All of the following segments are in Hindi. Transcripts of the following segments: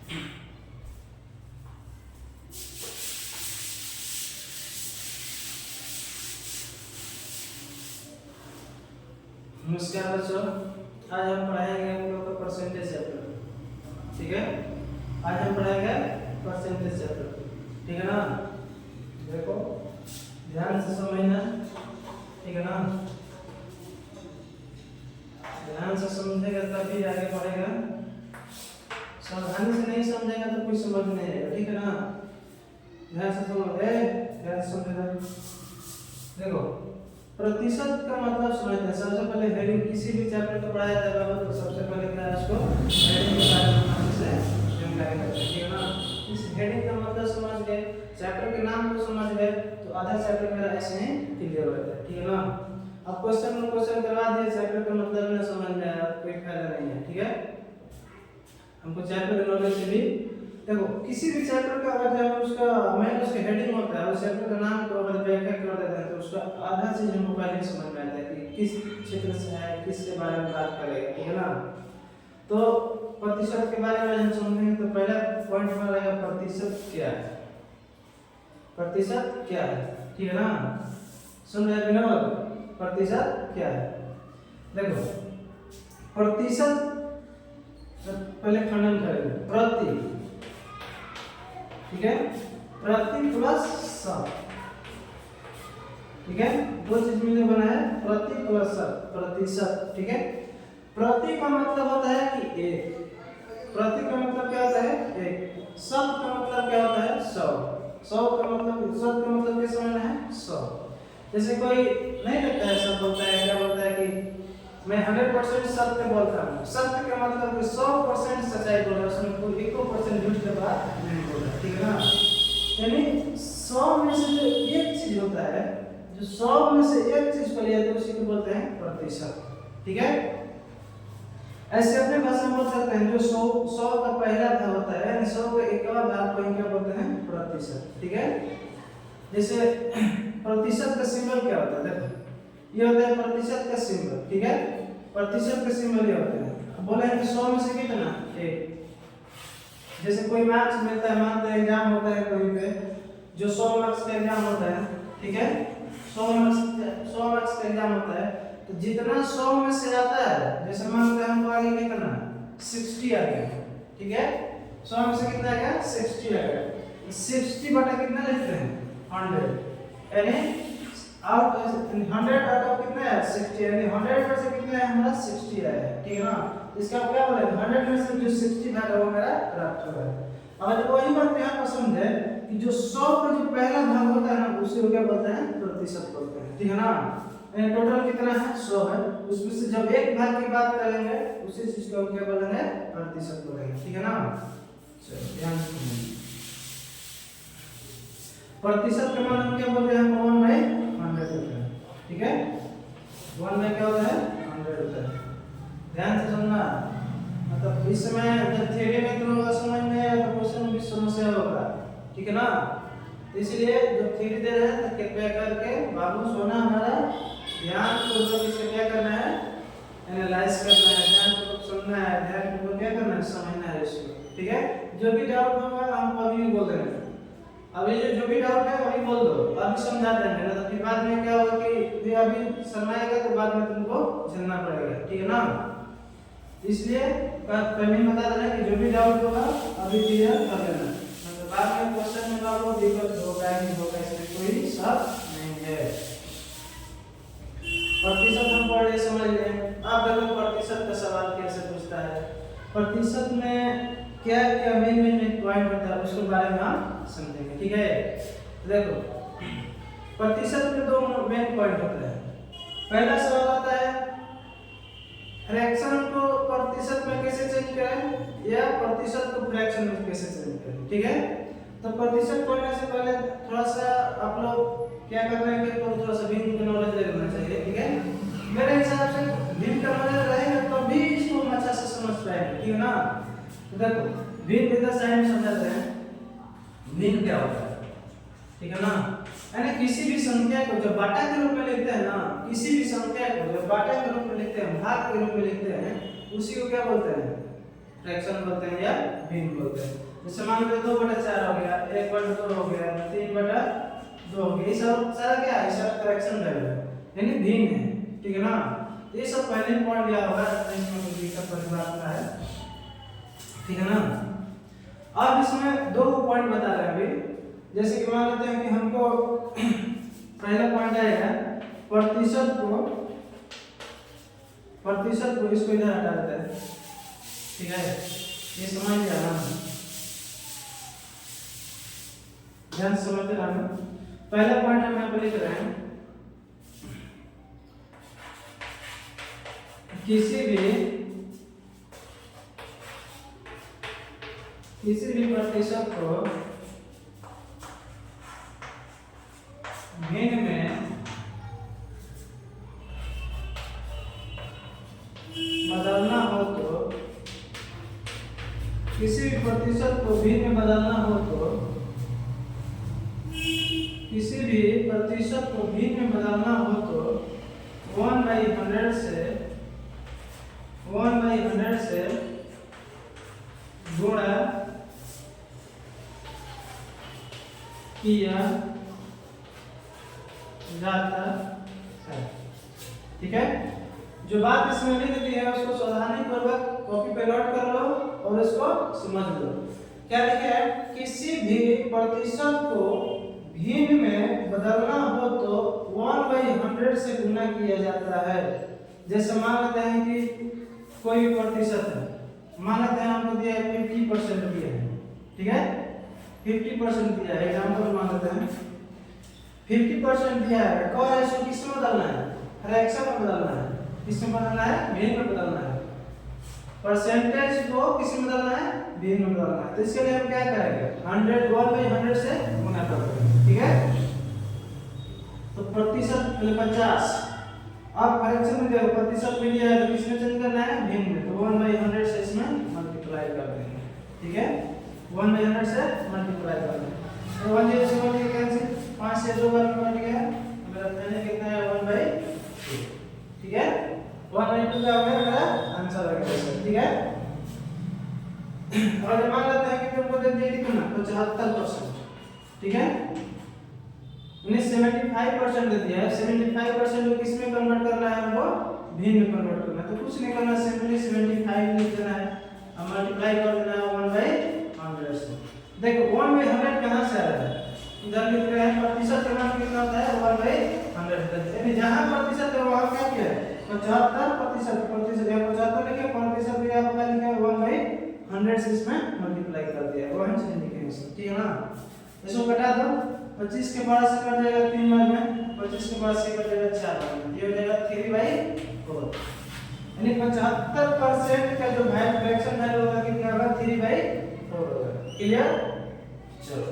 नमस्कार बच्चों, आज हम पढ़ाएंगे हम लोग का परसेंटेज चैप्टर। ठीक है, आज हम पढ़ाएंगे परसेंटेज चैप्टर। ठीक है ना? देखो ध्यान से समझना। ठीक है ना? ध्यान से समझेगा तभी आगे बढ़ेगा। सावधानी से नहीं समझेगा तो कुछ समझ नहीं आएगा। ठीक है ना? ध्यान से समझो। ध्यान से समझना। देखो प्रतिशत का मतलब समझते हैं। सबसे पहले हेडिंग, किसी भी चैप्टर को पढ़ाया जाएगा तो सबसे पहले क्या है, उसको हेडिंग के बारे में अच्छे से जानकारी करते हैं। ठीक है ना? इस हेडिंग का मतलब समझ गए, चैप्टर के नाम को समझ गए तो आधा चैप्टर मेरा ऐसे ही क्लियर हो जाता है। ठीक है ना? अब क्वेश्चन करवा दिए, चैप्टर का मतलब ना समझ में आया कोई फायदा नहीं है। ठीक है, हमको चैप्टर के नॉलेज से भी देखो, किसी भी चैप्टर का अगर जब उसका मेन उसका हेडिंग होता है, उस चैप्टर का नाम को अगर व्याख्या कर देते हैं तो उसका आधा चीज हमको पहले समझ में आता है कि किस क्षेत्र से है, किसके बारे में बात करेगा। ठीक है ना? तो प्रतिशत के बारे में हम समझेंगे तो पहला पॉइंट हमारा रहेगा प्रतिशत क्या है। प्रतिशत क्या है? ठीक है ना? सुन रहे हैं ना? प्रतिशत क्या है? देखो प्रतिशत पहले खंडन करेंगे। प्रति, ठीक है, प्रति प्लस शत। ठीक है, दो चीज मिलकर बना है प्रति प्लस शत, प्रतिशत। ठीक है, प्रति का मतलब होता है कि एक, प्रति का मतलब क्या होता है एक, शत का मतलब क्या होता है सौ, सौ का मतलब, शत का मतलब क्या समझना है 100। जैसे कोई नहीं लगता है सब बोलता है, क्या बोलता है कि मैं 100% सत्य बोलता हूँ। सत्य का मतलब कि 100% सच्चाई बोल रहा है, उसमें कोई 1% झूठ के बात नहीं बोल रहा। ठीक है ना? यानी 100 में से जो एक चीज होता है, जो 100 में से एक चीज को लिया तो उसी को बोलते हैं प्रतिशत। ठीक है, ऐसे अपने भाषा में बोल सकते हैं जो 100 का पहला भाग होता है, यानी 100 का एकवा भाग को क्या बोलते हैं प्रतिशत। ठीक है, जैसे प्रतिशत का सिंबल क्या होता है, देखो ये होता है प्रतिशत का सिंबल। ठीक है, प्रतिशत का सिंबल ये होता है। बोले कि 100 में से कितना एक, जैसे कोई मार्क्स मिलता है, मानते हैं एग्जाम होता है कहीं पे, जो 100 मार्क्स का एग्जाम होता है। ठीक है, 100 मार्क्स का एग्जाम होता है, तो जितना 100 में से आता है, जैसे मानते हैं हमको आगे कितना 60 आ गया। ठीक है, 100 में से कितना आ गया 60 आ गया, 60 बटा कितना लिखते हैं 100, यानी आउट 100 आउट ऑफ कितना है 60, यानी 100 में से कितना है हमारा 60 आया है। ठीक है ना? इसका क्या बोले 100 में से जो 60 भाग है वो मेरा प्राप्त हुआ है। अब जब वही बात यहाँ पर समझे कि जो 100 का जो पहला भाग होता है ना, उसे क्या बोलते हैं प्रतिशत बोलते हैं। ठीक है ना? टोटल कितना है 100 है, उसमें से जब एक भाग की बात करेंगे उसी चीज को क्या बोलेंगे प्रतिशत बोलेंगे। ठीक है ना? चलो ध्यान से सुनिए। प्रतिशत का मान क्या बोलते हैं हम 1/100 होता है। ठीक है, 1 में क्या होता है 100 होता है। ध्यान से सुनना, मतलब इस समय जब थ्योरी में तुम लोग समझ में आया तो क्वेश्चन भी समस्या होगा। ठीक है ना? इसलिए जब थ्योरी दे रहे हैं तो कृपया करके बाबू सोना हमारा ध्यान पूर्वक इसे क्या करना है, एनालाइज करना है, ध्यान पूर्वक सुनना है, ध्यान पूर्वक क्या करना है समझना है इसको। ठीक है, जो भी डाउट होगा हम अभी भी बोल देंगे। अभी जो भी डाउट है अभी बोल दो, अभी समझा देंगे ना, तो फिर बाद में क्या होगा कि अभी शर्माएगा तो बाद में तुमको झेलना पड़ेगा। ठीक है ना? इसलिए पहले बता देना कि जो भी डाउट होगा अभी क्लियर कर लेना, मतलब बाद में क्वेश्चन में आपको दिक्कत होगा नहीं होगा, इसमें कोई शक नहीं है। प्रतिशत हम पढ़ लिए समझ गए। अब देखो प्रतिशत का सवाल कैसे पूछता है, प्रतिशत में क्या क्या मेन पॉइंट होता है उसके बारे में हम समझेंगे। ठीक है, देखो प्रतिशत में दो मेन पॉइंट होते हैं। पहला सवाल आता है फ्रैक्शन को प्रतिशत में कैसे चेंज करें, या प्रतिशत को फ्रैक्शन में कैसे चेंज करें। ठीक है, तो प्रतिशत पढ़ने से पहले थोड़ा सा आप लोग क्या करना है कि थोड़ा सा भिन्न का नॉलेज लेना चाहिए। ठीक है, मेरे हिसाब से भिन्न का नॉलेज रहेगा तभी इसको हम अच्छा से समझ पाएंगे। ठीक है ना? तो देखो भिन्न इधर साइड में समझाते हैं भिन्न क्या होता है। ठीक है ना? यानी किसी भी संख्या को जब बाटा के रूप में लिखते हैं ना, किसी भी संख्या को जब बाटा के रूप में लिखते हैं, भाग के रूप में लिखते हैं, उसी को क्या बोलते हैं फ्रैक्शन बोलते हैं या भिन्न बोलते हैं। जैसे मान लो 2/4 हो गया, 1/2 हो गया, 3/2 हो गया, ये सब सारा क्या है, सब फ्रैक्शन वैल्यू है यानी भिन्न है, ठीक है ना। ये सब पहले ही पढ़ लिया होगा, इसमें कोई दिक्कत वाली बात ना है, ठीक है ना। अब इसमें दो पॉइंट बता रहे हैं अभी। जैसे कि मान लेते हैं कि हमको पहला पॉइंट आएगा प्रतिशत को इसको इधर हटा देते हैं, ठीक है, ये समझ लिया ना, ध्यान से समझते रहना। पहला पॉइंट हम यहाँ पर लिख रहे हैं, किसी भी प्रतिशत को भिन्न में बदलना हो तो, किसी भी प्रतिशत को भिन्न में बदलना हो तो, किसी भी प्रतिशत को भिन्न में बदलना हो तो 1/100 से गुणा किया जाता है, ठीक है। जो बात इसमें लिख दी है उसको सावधानी पूर्वक कॉपी पे नोट कर लो और इसको समझ लो। क्या लिखा है, किसी भी प्रतिशत को भिन्न में बदलना हो तो 1/100 से गुना किया जाता है। जैसे मान लेते हैं कि कोई भी प्रतिशत है, मान लेते हैं हमको दिया है 50% दिया है, ठीक है, 50% दिया है, एग्जांपल मान लेते हैं 50% दिया है, कौन है इसको किस में बदलना है, फ्रैक्शन में बदलना है, किस में बदलना है, भिन्न में बदलना है, परसेंटेज को किस में बदलना है, भिन्न में बदलना है। तो इसके लिए हम क्या करेंगे, 100 से गुना कर देंगे, ठीक है। तो प्रतिशत पहले 50, अब फ्रैक्शन में देखो प्रतिशत में दिया है तो किसमें चेंज करना है, भिन्न में, तो 1/100 से इसमें मल्टीप्लाई कर देंगे, ठीक है, 1/100 से मल्टीप्लाई कर देंगे। तो 1 0 से 1 कैंसिल, 5 से 2 बार कट गया, मेरा पहले कितना है 1/2, ठीक है, 1/2 का मेरा आंसर आ गया, ठीक है। और मान लेते हैं कि तुमको दे दिया कितना 75%, ठीक है, 75% दे दिया है, 75% को किस में कन्वर्ट करना है, हमको भिन्न में कन्वर्ट करना है। तो कुछ नहीं करना, सिंपली 75 लिख देना है और मल्टीप्लाई कर देना है 1/100 से। देखो 1/100 कहां से आ रहा है, इधर लिख रहे हैं प्रतिशत का मान कितना होता है 1/100, यानी जहां प्रतिशत है वहां क्या किया है 75%, प्रतिशत या 75 लिखे, प्रतिशत भी आपका लिखा है 1/100 से इसमें मल्टीप्लाई कर दिया, वहां से लिखेंगे सब, ठीक है ना। इसको घटा दो, 25 के 12 से कट जाएगा 3 बार में, 25 के 12 से कट जाएगा 4 बार में, ये हो जाएगा 3/4, यानी 75% का जो फ्रैक्शन वैल्यू होगा कितना होगा 3/4 होगा, क्लियर। चलो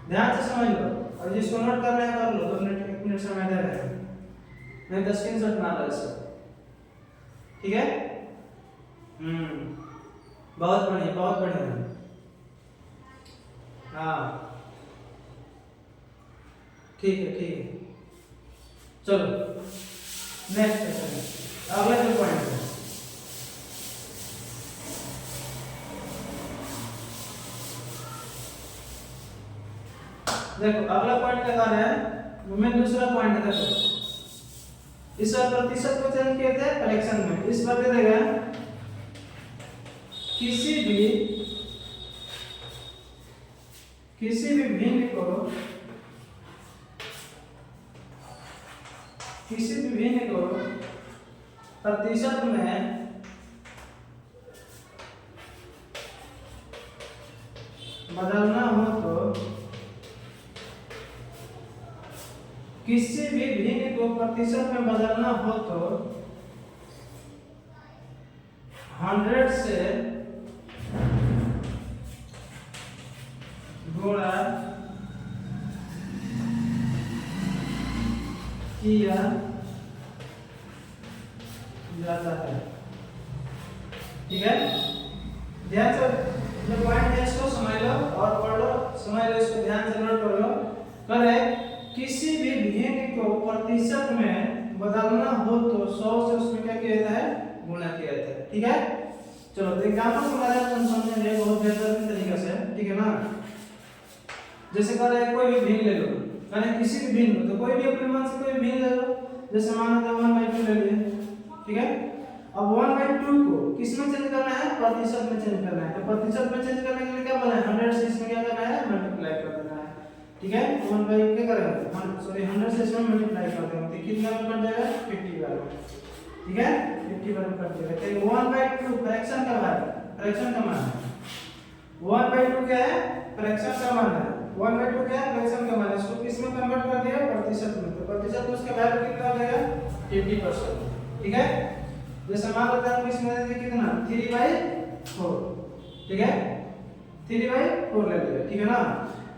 ध्यान से समझ लो, और जिसको नोट करना है कर लो, 2 मिनट 1 मिनट समय दे रहे हैं, नहीं 10 स्क्रीनशॉट ना लो इसको, ठीक है। बहुत बढ़िया, बहुत बढ़िया, हाँ ठीक है, ठीक है। चलो नेक्स्ट क्वेश्चन, अगला जो पॉइंट है, देखो अगला पॉइंट क्या कर रहा है, मैं दूसरा पॉइंट है, देखो इस बार प्रतिशत को चेंज किए थे फ्रैक्शन में, इस बार दे देगा किसी भी भिन्न को प्रतिशत में बदलना हो तो, किसी भी भिन्न को प्रतिशत में बदलना हो तो 100 से गुणा किया जाता है, ठीक है। ध्यान से जो पॉइंट है इसको समझ लो और पढ़ लो, समझ लो, इसको ध्यान से नोट कर लो। करे किसी भी भिन्न को प्रतिशत में बदलना हो तो 100 से उसमें क्या किया जाता है, गुणा किया जाता है, ठीक है। चलो तो एग्जांपल के बारे में हम समझेंगे बहुत बेहतर तरीके से, ठीक है ना। जैसे कह रहे हैं कोई भी भिन्न ले लो, कह रहे हैं किसी भी भिन्न, तो कोई भी अपने मन से कोई भी भिन्न ले लो। जैसे मान लो 1/2 ले लिए, ठीक है। अब 1/2 को किस में चेंज करना है, प्रतिशत में चेंज करना है। तो प्रतिशत में चेंज करने के लिए क्या बोला है, 100 से इसमें क्या करना है, मल्टीप्लाई कर देना है, ठीक है। 1/2 क्या करेंगे, सॉरी 100 से इसमें मल्टीप्लाई कर देंगे तो कितना में कट जाएगा, 50 बार में, ठीक है। 50 बार में कट जाएगा। तो 1/2 फ्रैक्शन का मान है, फ्रैक्शन का मान है। 1/2 क्या है, फ्रैक्शन का मान है। 1/2 क्या है, फ्रैक्शन का मान है। इसको किस में कन्वर्ट कर दिया, प्रतिशत में। तो प्रतिशत में उसका वैल्यू कितना हो जाएगा, 50%, ठीक है। जैसे मान लेते हैं इसमें दे कितना 3/4, ठीक है। 3/4 ले लिया, ठीक है ना।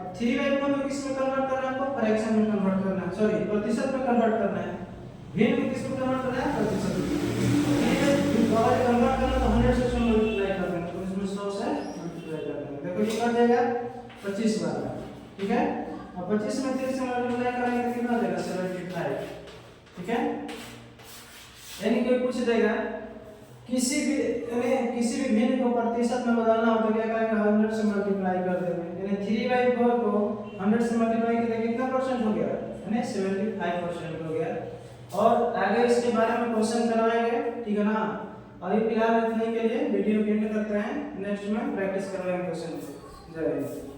अब 3/4 को किस में कन्वर्ट करना है, आपको फ्रैक्शन में कन्वर्ट करना है, सॉरी प्रतिशत में कन्वर्ट करना है। भिन्न में किस में कन्वर्ट करना है, प्रतिशत में। 3/4 कन्वर्ट करना तो 100 से मल्टीप्लाई कर देंगे, तो इसमें 100 से मल्टीप्लाई कर देंगे। देखो ये कर जाएगा 25 बार, ठीक है। अब 25 में 3 से मल्टीप्लाई करेंगे तो कितना हो जाएगा, 75, ठीक है। यानी कोई पूछ देगा किसी भी भिन्न को प्रतिशत में बदलना हो तो क्या करेंगे, 100 से मल्टीप्लाई कर देंगे। यानी 3/4 को 100 से मल्टीप्लाई किया कितना परसेंट हो गया, यानी 75% हो गया। और आगे इसके बारे में क्वेश्चन करवाएंगे, ठीक है ना। अभी फिलहाल इतने के लिए वीडियो एंड करते हैं, नेक्स्ट में प्रैक्टिस करवाएंगे क्वेश्चन। जय हिंद।